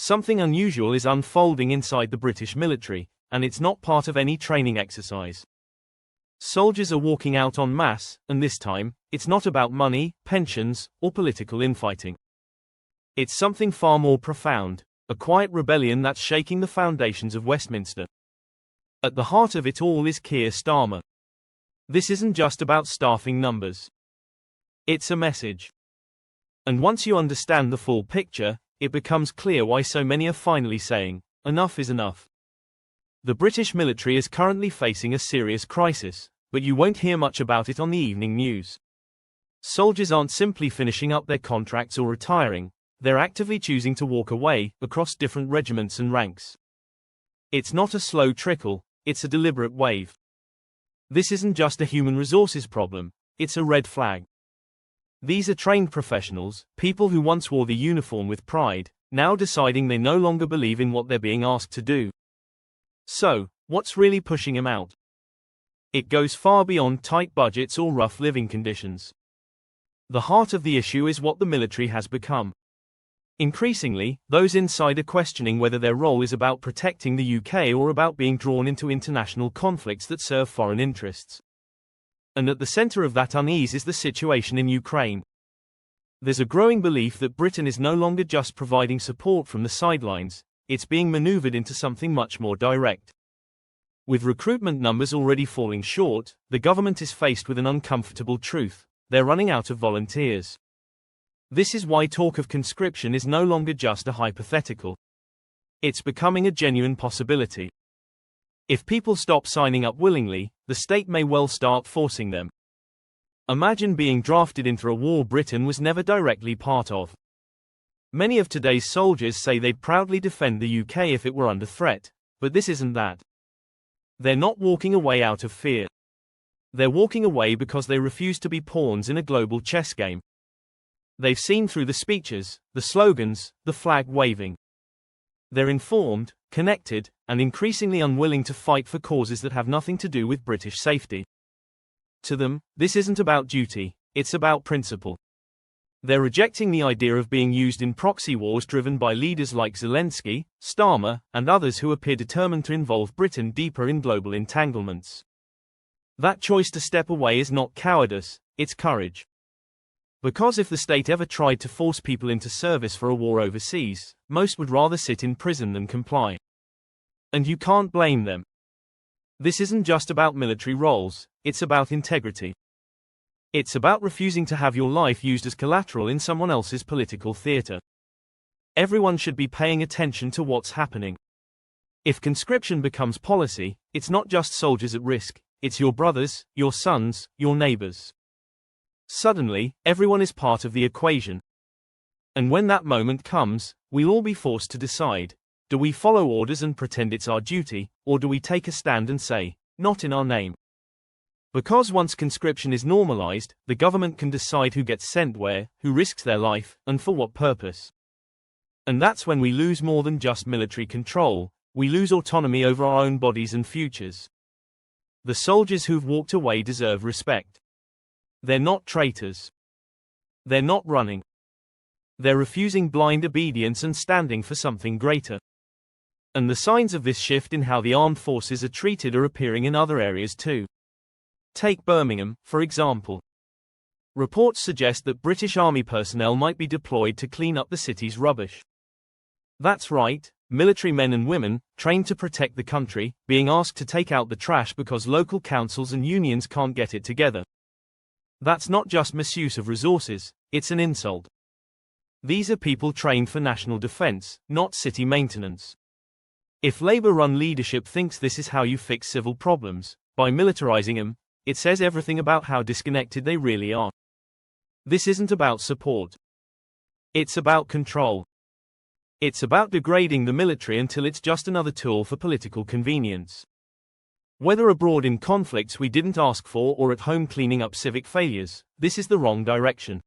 Something unusual is unfolding inside the British military, and it's not part of any training exercise. Soldiers are walking out en masse, and this time, it's not about money, pensions, or political infighting. It's something far more profound, a quiet rebellion that's shaking the foundations of Westminster. At the heart of it all is Keir Starmer. This isn't just about staffing numbers. It's a message. And once you understand the full picture, it becomes clear why so many are finally saying, enough is enough. The British military is currently facing a serious crisis, but you won't hear much about it on the evening news. Soldiers aren't simply finishing up their contracts or retiring, they're actively choosing to walk away, across different regiments and ranks. It's not a slow trickle, it's a deliberate wave. This isn't just a human resources problem, it's a red flag. These are trained professionals, people who once wore the uniform with pride, now deciding they no longer believe in what they're being asked to do. So, what's really pushing them out? It goes far beyond tight budgets or rough living conditions. The heart of the issue is what the military has become. Increasingly, those inside are questioning whether their role is about protecting the UK or about being drawn into international conflicts that serve foreign interests. And at the center of that unease is the situation in Ukraine. There's a growing belief that Britain is no longer just providing support from the sidelines, it's being maneuvered into something much more direct. With recruitment numbers already falling short, the government is faced with an uncomfortable truth: they're running out of volunteers. This is why talk of conscription is no longer just a hypothetical. It's becoming a genuine possibility. If people stop signing up willingly, the state may well start forcing them. Imagine being drafted into a war Britain was never directly part of. Many of today's soldiers say they'd proudly defend the UK if it were under threat, but this isn't that. They're not walking away out of fear. They're walking away because they refuse to be pawns in a global chess game. They've seen through the speeches, the slogans, the flag waving. They're informed, connected, and increasingly unwilling to fight for causes that have nothing to do with British safety. To them, this isn't about duty, it's about principle. They're rejecting the idea of being used in proxy wars driven by leaders like Zelensky, Starmer, and others who appear determined to involve Britain deeper in global entanglements. That choice to step away is not cowardice, it's courage. Because if the state ever tried to force people into service for a war overseas, most would rather sit in prison than comply. And you can't blame them. This isn't just about military roles, it's about integrity. It's about refusing to have your life used as collateral in someone else's political theater. Everyone should be paying attention to what's happening. If conscription becomes policy, it's not just soldiers at risk, it's your brothers, your sons, your neighbors. Suddenly, everyone is part of the equation. And when that moment comes, we'll all be forced to decide: do we follow orders and pretend it's our duty, or do we take a stand and say, not in our name? Because once conscription is normalized, the government can decide who gets sent where, who risks their life, and for what purpose. And that's when we lose more than just military control, we lose autonomy over our own bodies and futures. The soldiers who've walked away deserve respect. They're not traitors. They're not running. They're refusing blind obedience and standing for something greater. And the signs of this shift in how the armed forces are treated are appearing in other areas too. Take Birmingham, for example. Reports suggest that British Army personnel might be deployed to clean up the city's rubbish. That's right, military men and women, trained to protect the country, being asked to take out the trash because local councils and unions can't get it together. That's not just misuse of resources, it's an insult. These are people trained for national defense, not city maintenance. If Labour-run leadership thinks this is how you fix civil problems, by militarizing them, it says everything about how disconnected they really are. This isn't about support. It's about control. It's about degrading the military until it's just another tool for political convenience. Whether abroad in conflicts we didn't ask for or at home cleaning up civic failures, this is the wrong direction.